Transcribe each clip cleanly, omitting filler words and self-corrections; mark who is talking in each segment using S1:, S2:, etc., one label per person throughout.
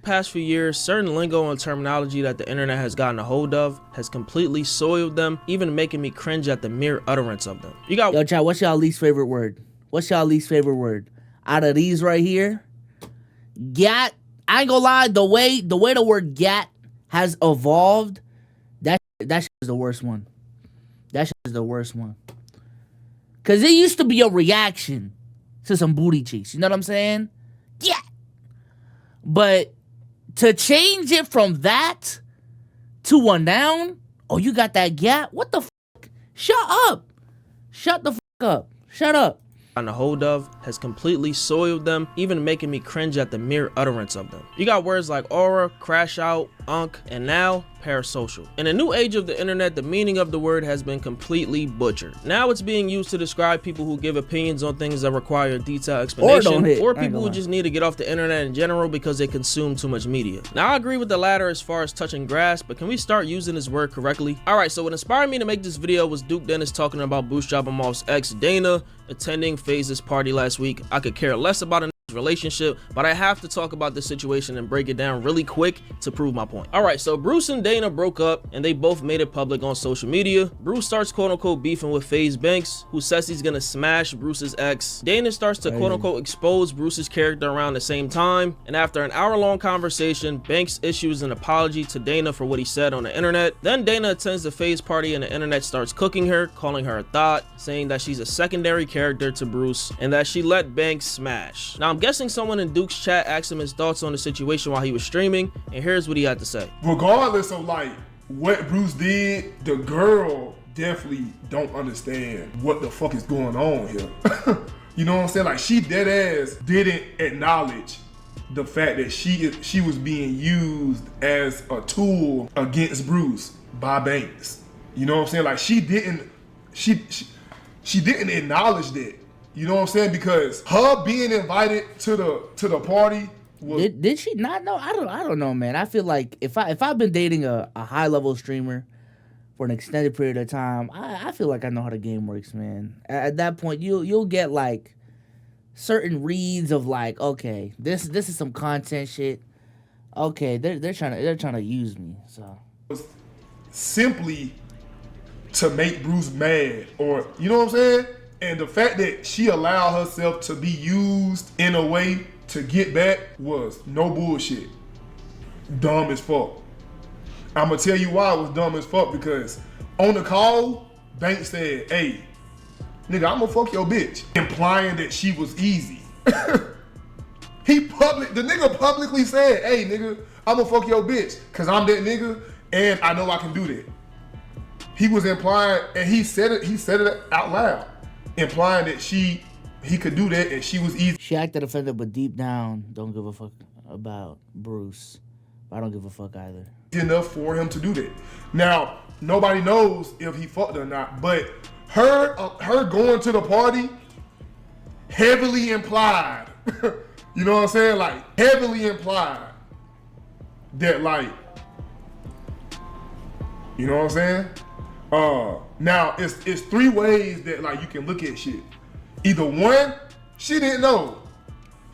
S1: Past few years, certain lingo and terminology that the internet has gotten a hold of has completely soiled them, even making me cringe at the mere utterance of them. You got—
S2: Yo, chat, what's y'all least favorite word? What's y'all least favorite word? Out of these right here, gat. I ain't gonna lie, the way the word gat has evolved, that shit is the worst one. That shit is the worst one. Cause it used to be a reaction to some booty cheeks. You know what I'm saying? Yeah. But to change it from that to a noun, oh, you got that gat? What the fuck? Shut up. Shut the fuck up. Shut up.
S1: On a hold of has completely soiled them, even making me cringe at the mere utterance of them. You got words like aura, crash out, unk, and now parasocial. In a new age of the internet, the meaning of the word has been completely butchered. Now it's being used to describe people who give opinions on things that require detailed explanation, or people who just need to get off the internet in general because they consume too much media. Now I agree with the latter as far as touching grass, but can we start using this word correctly? Alright, so what inspired me to make this video was Duke Dennis talking about Bootstrap Amoff's ex Dana attending FaZe's party last week. I could care less about a relationship, but I have to talk about this situation and break it down really quick to prove my point. All right, so Bruce and Dana broke up and they both made it public on social media. Bruce starts quote-unquote beefing with FaZe Banks, who says he's gonna smash Bruce's ex. Dana starts to quote-unquote expose Bruce's character around the same time, and after an hour-long conversation, Banks issues an apology to Dana for what he said on the internet. Then Dana attends the FaZe party and the internet starts cooking her, calling her a thought, saying that she's a secondary character to Bruce and that she let Banks smash. Now I'm guessing someone in Duke's chat asked him his thoughts on the situation while he was streaming, and here's what he had to say.
S3: Regardless of like what Bruce did, the girl definitely don't understand what the fuck is going on here. You know what I'm saying? Like, she dead ass didn't acknowledge the fact that she was being used as a tool against Bruce by Banks. You know what I'm saying? Like, she didn't acknowledge that. You know what I'm saying? Because her being invited to the party was—
S2: Did she not know? I don't know, man. I feel like if I've been dating a high level streamer for an extended period of time, I feel like I know how the game works, man. At that point, you'll get like certain reads of like, okay, this is some content shit. Okay, they're trying to use me. So
S3: simply to make Bruce mad, or you know what I'm saying? And the fact that she allowed herself to be used in a way to get back was no bullshit. Dumb as fuck. I'm gonna tell you why it was dumb as fuck, because on the call, Banks said, hey, nigga, I'm gonna fuck your bitch, implying that she was easy. The nigga publicly said, hey, nigga, I'm gonna fuck your bitch, cause I'm that nigga, and I know I can do that. He was implying, and he said it out loud, implying that he could do that and she was easy.
S2: She acted offended, but deep down, don't give a fuck about Bruce. I don't give a fuck either.
S3: Enough for him to do that. Now, nobody knows if he fucked or not, but her going to the party heavily implied, you know what I'm saying? Like, heavily implied that, like, you know what I'm saying? Now it's three ways that like you can look at shit. Either one, she didn't know.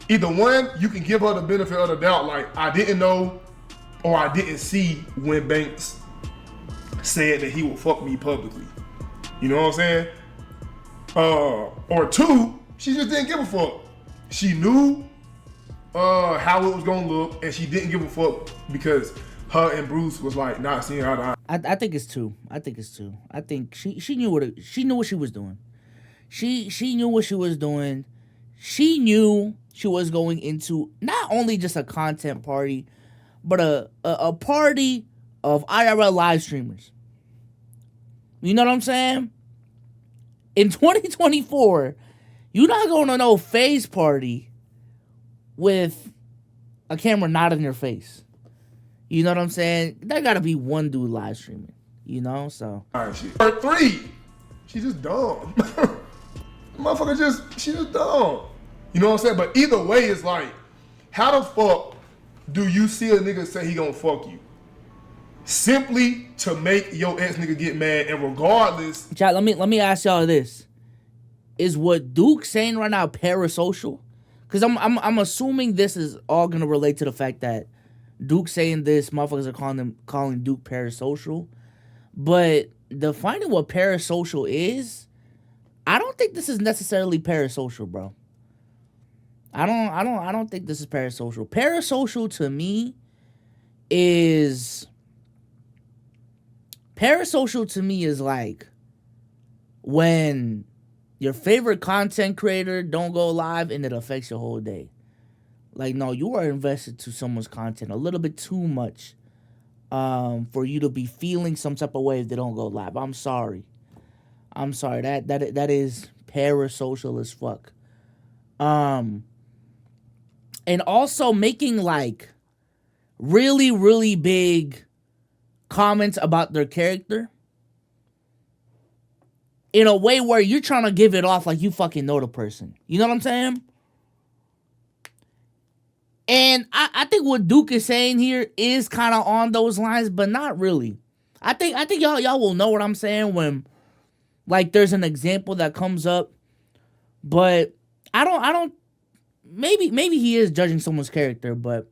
S3: Either one, you can give her the benefit of the doubt, like I didn't know, or I didn't see when Banks said that he would fuck me publicly. You know what I'm saying? Or two, she just didn't give a fuck. She knew how it was gonna look, and she didn't give a fuck because her and Bruce was like not seeing eye to eye.
S2: I think it's two. I think she knew what she was doing. She knew what she was doing. She knew she was going into not only just a content party, but a party of IRL live streamers. You know what I'm saying? In 2024, you're not going to no FaZe party with a camera not in your face. You know what I'm saying? There gotta be one dude live streaming, you know? So.
S3: All right, shit. Or three, she's just dumb. She's just dumb. You know what I'm saying? But either way, it's like, how the fuck do you see a nigga say he gonna fuck you? Simply to make your ex nigga get mad, and regardless.
S2: Chat, let me ask y'all this. Is what Duke's saying right now parasocial? Because I'm assuming this is all gonna relate to the fact that Duke saying this, motherfuckers are calling Duke parasocial. But defining what parasocial is, I don't think this is necessarily parasocial, bro. I don't think this is parasocial. Parasocial to me is like when your favorite content creator don't go live and it affects your whole day. Like, no, you are invested to someone's content a little bit too much for you to be feeling some type of way if they don't go live. I'm sorry. That is parasocial as fuck. And also making like really, really big comments about their character in a way where you're trying to give it off like you fucking know the person. You know what I'm saying? And I think what Duke is saying here is kind of on those lines, but not really. I think y'all will know what I'm saying when like there's an example that comes up, but I don't maybe he is judging someone's character, but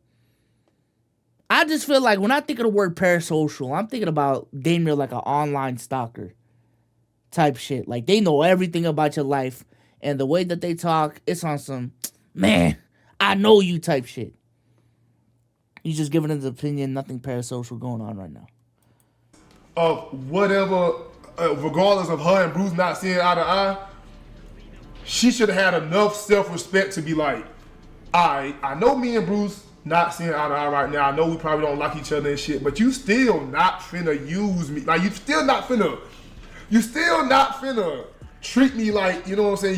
S2: I just feel like when I think of the word parasocial, I'm thinking about damn near like an online stalker type shit. Like they know everything about your life, and the way that they talk, it's on some, man, I know you type shit. You just giving his opinion, nothing parasocial going on right now.
S3: Of whatever, regardless of her and Bruce not seeing eye to eye, she should have had enough self-respect to be like, I know me and Bruce not seeing eye to eye right now. I know we probably don't like each other and shit, but you still not finna use me. Like, you still not finna treat me like, you know what I'm saying,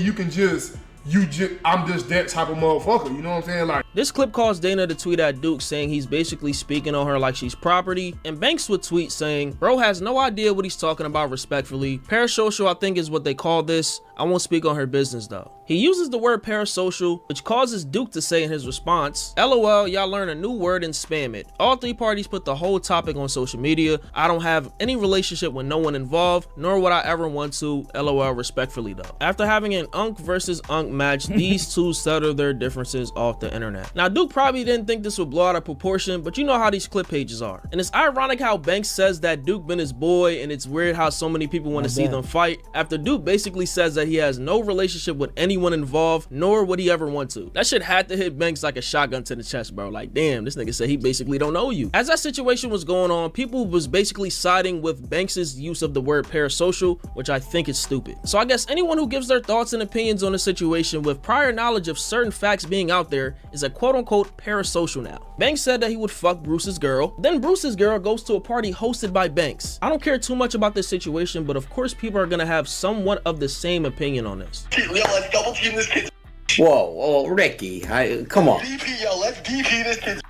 S3: I'm just that type of motherfucker, you know what I'm saying? Like,
S1: This clip caused Dana to tweet at Duke saying he's basically speaking on her like she's property, and Banks would tweet saying, bro has no idea what he's talking about respectfully. Parasocial, I think, is what they call this. I won't speak on her business though. He uses the word parasocial, which causes Duke to say in his response, LOL, y'all learn a new word and spam it. All three parties put the whole topic on social media. I don't have any relationship with no one involved, nor would I ever want to, LOL, respectfully though. After having an Unk versus Unk match, these two settled their differences off the internet. Now, Duke probably didn't think this would blow out of proportion, but you know how these clip pages are. And it's ironic how Banks says that Duke been his boy, and it's weird how so many people want to see them fight, after Duke basically says that he has no relationship with anyone involved, nor would he ever want to. That shit had to hit Banks like a shotgun to the chest, bro. Like, damn, this nigga said he basically don't know you. As that situation was going on, people was basically siding with Banks's use of the word parasocial, which I think is stupid. So I guess anyone who gives their thoughts and opinions on the situation with prior knowledge of certain facts being out there is a quote-unquote parasocial now. Banks said that he would fuck Bruce's girl, then Bruce's girl goes to a party hosted by Banks. I don't care too much about this situation, but of course people are gonna have somewhat of the same opinion on this.
S4: Yo, let's double team this kid.
S5: Whoa, Ricky, come on.
S4: DP, yo, let's DP this kid.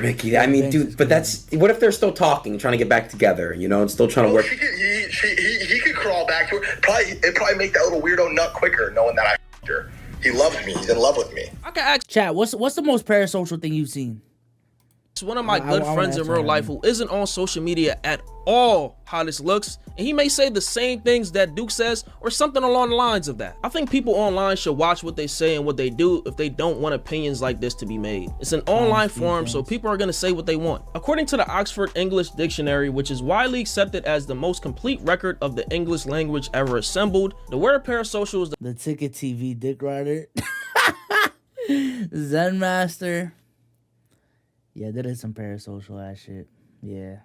S5: Ricky, I mean, dude, but that's, what if they're still talking, trying to get back together, you know, and still trying to work?
S4: He could crawl back to her. It'd probably make that little weirdo nut quicker, knowing that I f***ed her. He loves me. He's in love with me.
S1: I can ask
S2: Chat, what's the most parasocial thing you've seen?
S1: one of my good friends in real life who isn't on social media at all how this looks, and he may say the same things that Duke says or something along the lines of that. I think people online should watch what they say and what they do if they don't want opinions like this to be made. It's an online forum, so people are going to say what they want. According to the Oxford English Dictionary, which is widely accepted as the most complete record of the English language ever assembled, the word parasocial is
S2: the Ticket TV dick rider. Zen Master. Yeah, that is some parasocial ass shit. Yeah.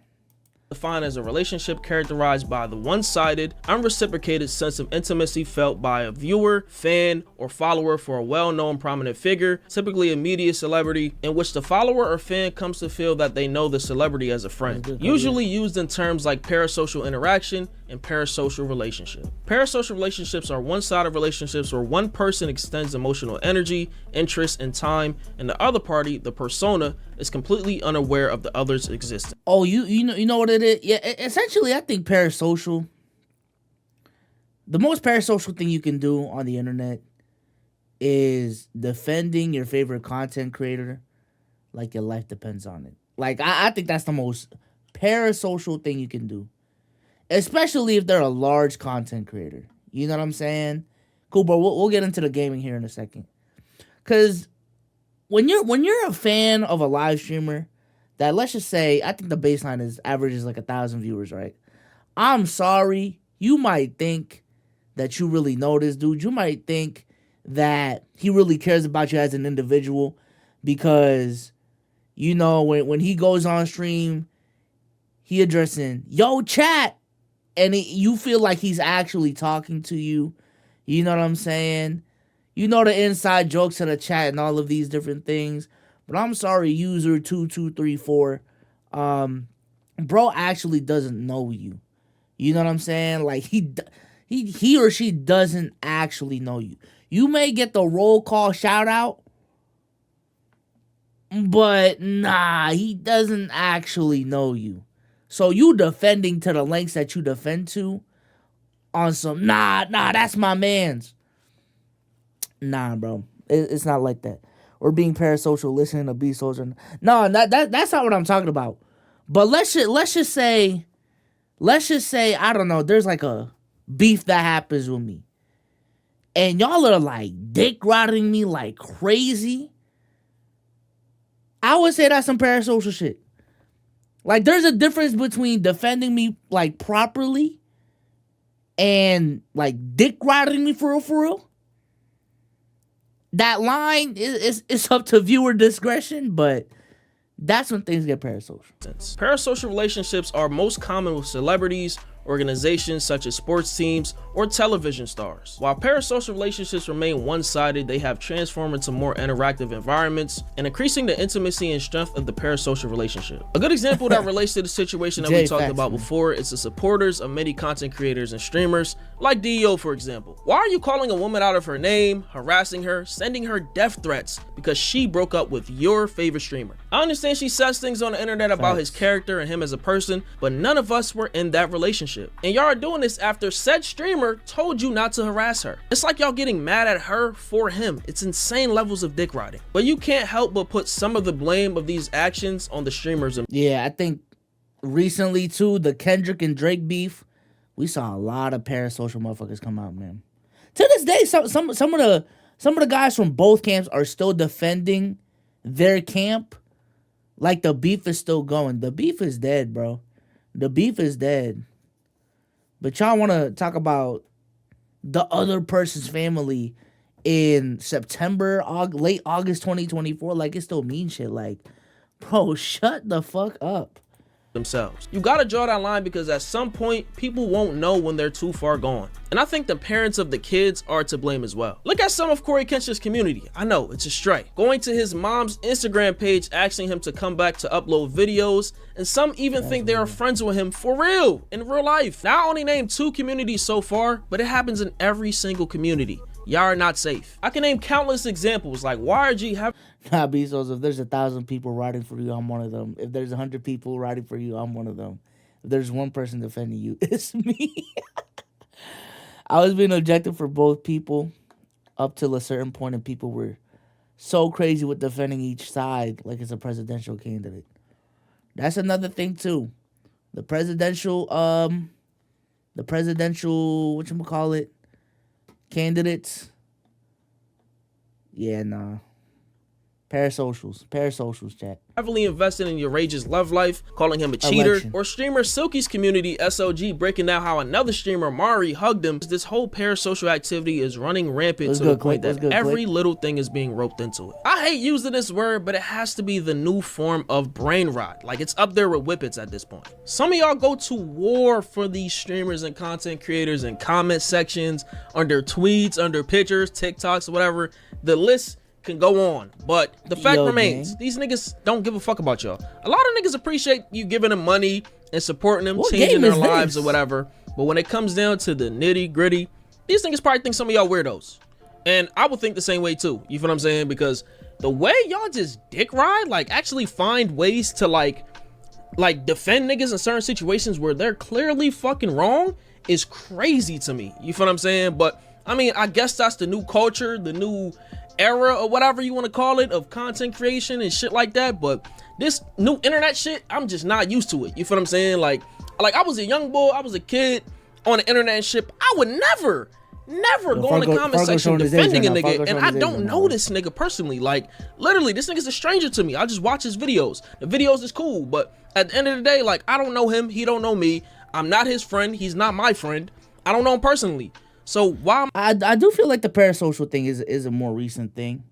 S1: defined as a relationship characterized by the one-sided, unreciprocated sense of intimacy felt by a viewer, fan, or follower for a well-known prominent figure, typically a media celebrity, in which the follower or fan comes to feel that they know the celebrity as a friend. Usually used in terms like parasocial interaction and parasocial relationship. Parasocial relationships are one-sided relationships where one person extends emotional energy, interest, and time, and the other party, the persona, is completely unaware of the other's existence.
S2: Oh, you know what it is? Yeah, essentially, I think parasocial. The most parasocial thing you can do on the internet is defending your favorite content creator like your life depends on it. Like, I think that's the most parasocial thing you can do. Especially if they're a large content creator. You know what I'm saying? Cool, bro. We'll get into the gaming here in a second. Because when you're a fan of a live streamer that, let's just say, I think the baseline is averages like 1,000 viewers, right? I'm sorry, you might think that you really know this dude. You might think that he really cares about you as an individual because, you know, when he goes on stream, he addressing, yo, chat, and you feel like he's actually talking to you. You know what I'm saying? You know the inside jokes of the chat and all of these different things. But I'm sorry, user 2234. Bro actually doesn't know you. You know what I'm saying? Like, he or she doesn't actually know you. You may get the roll call shout out, but nah, he doesn't actually know you. So you defending to the lengths that you defend to on some, nah, that's my man's. Nah, bro. It's not like that. Or being parasocial, listening to be social. No, that's not what I'm talking about. But let's just say, I don't know, there's like a beef that happens with me. And y'all are like dick riding me like crazy. I would say that's some parasocial shit. Like, there's a difference between defending me like properly and like dick riding me for real. That line is up to viewer discretion, but that's when things get parasocial.
S1: Parasocial relationships are most common with celebrities, organizations such as sports teams, or television stars. While parasocial relationships remain one-sided, they have transformed into more interactive environments and increasing the intimacy and strength of the parasocial relationship. A good example that relates to the situation that we talked about before is the supporters of many content creators and streamers, like Dio, for example. Why are you calling a woman out of her name, harassing her, sending her death threats because she broke up with your favorite streamer? I understand she says things on the internet about his character and him as a person, but none of us were in that relationship. And y'all are doing this after said streamer told you not to harass her. It's like y'all getting mad at her for him. It's insane levels of dick riding. But you can't help but put some of the blame of these actions on the streamers.
S2: Yeah, I think recently too, the Kendrick and Drake beef, we saw a lot of parasocial motherfuckers come out, man. To this day, some of the guys from both camps are still defending their camp. Like, the beef is still going. The beef is dead, bro. The beef is dead. But y'all want to talk about the other person's family in September, late August 2024, like it still means shit. Like, bro, shut the fuck up.
S1: Themselves. You gotta draw that line because at some point people won't know when they're too far gone. And I think the parents of the kids are to blame as well. Look at some of Corey Kenshin's community. I know it's a stray. Going to his mom's Instagram page asking him to come back to upload videos, and some even think they are friends with him for real in real life. Now I only named 2 communities so far, but it happens in every single community. Y'all are not safe. I can name countless examples like YRG have.
S2: Nah, Bezos, if there's 1,000 people riding for you, I'm one of them. If there's 100 people riding for you, I'm one of them. If there's one person defending you, it's me. I was being objective for both people up till a certain point, and people were so crazy with defending each side like it's a presidential candidate. That's another thing too. The presidential, whatchamacallit, candidates. Yeah, nah. Parasocials, chat.
S1: Heavily invested in Urage's love life, calling him a cheater, or streamer Silky's community SOG breaking down how another streamer Mari hugged him. This whole parasocial activity is running rampant to the point that every little thing is being roped into it. I hate using this word, but it has to be the new form of brain rot. Like, it's up there with whippets at this point. Some of y'all go to war for these streamers and content creators in comment sections, under tweets, under pictures, TikToks, whatever. The list can go on, but the fact remains, these niggas don't give a fuck about y'all. A lot of niggas appreciate you giving them money and supporting them, changing their lives or whatever, but when it comes down to the nitty gritty, these niggas probably think some of y'all weirdos, and I would think the same way too. You feel what I'm saying? Because the way y'all just dick ride, like actually find ways to like defend niggas in certain situations where they're clearly fucking wrong, is crazy to me. You feel what I'm saying? But I mean, I guess that's the new culture, the new era or whatever you want to call it of content creation and shit like that. But this new internet shit, I'm just not used to it. You feel what I'm saying? Like I was a young boy, I was a kid on the internet and shit. I would never never go in the comment section defending a nigga, and I don't know this nigga personally. Like, literally, this nigga's a stranger to me. I just watch his videos. The videos is cool, but at the end of the day, like, I don't know him. He don't know me. I'm not his friend. He's not my friend. I don't know him personally. So why?
S2: I do feel like the parasocial thing is a more recent thing,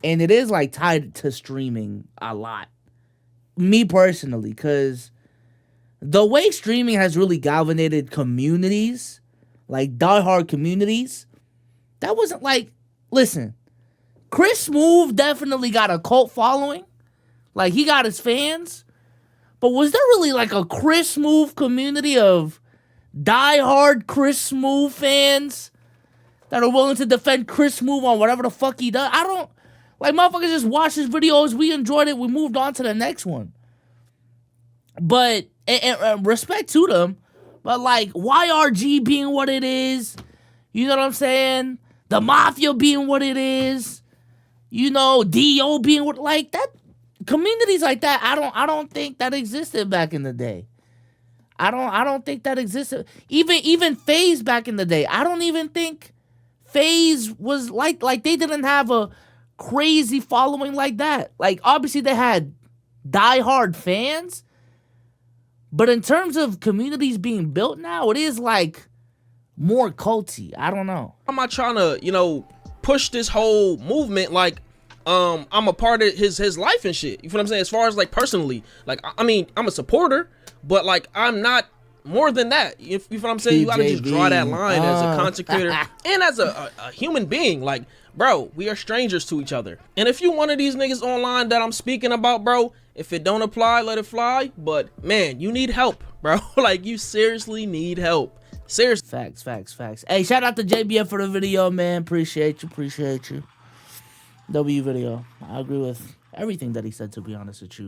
S2: and it is like tied to streaming a lot. Me personally, because the way streaming has really galvanized communities, like diehard communities, that wasn't like, listen, Chris Smoove definitely got a cult following, like he got his fans, but was there really like a Chris Smoove community of diehard Chris Smoove fans that are willing to defend Chris Smoove on whatever the fuck he does? I don't, like, motherfuckers just watched his videos, we enjoyed it, we moved on to the next one. But, and respect to them, but like, YRG being what it is, you know what I'm saying? The Mafia being what it is, you know, D.O. being what, like, that, communities like that, I don't think that existed back in the day. I don't think that existed. Even FaZe back in the day, I don't even think FaZe was like they didn't have a crazy following like that. Like, obviously they had diehard fans, but in terms of communities being built now, it is like more culty. I don't know.
S1: I'm not trying to, you know, push this whole movement like I'm a part of his life and shit. You feel what I'm saying? As far as like personally, like, I mean, I'm a supporter, but like, I'm not more than that. You feel what I'm saying? You gotta just draw that line as a content creator and as a human being. Like, bro, we are strangers to each other. And if you one of these niggas online that I'm speaking about, bro, if it don't apply, let it fly. But man, you need help, bro. Like, you seriously need help. Seriously.
S2: Facts. Hey, shout out to JBF for the video, man. Appreciate you. W video. I agree with everything that he said, to be honest with you.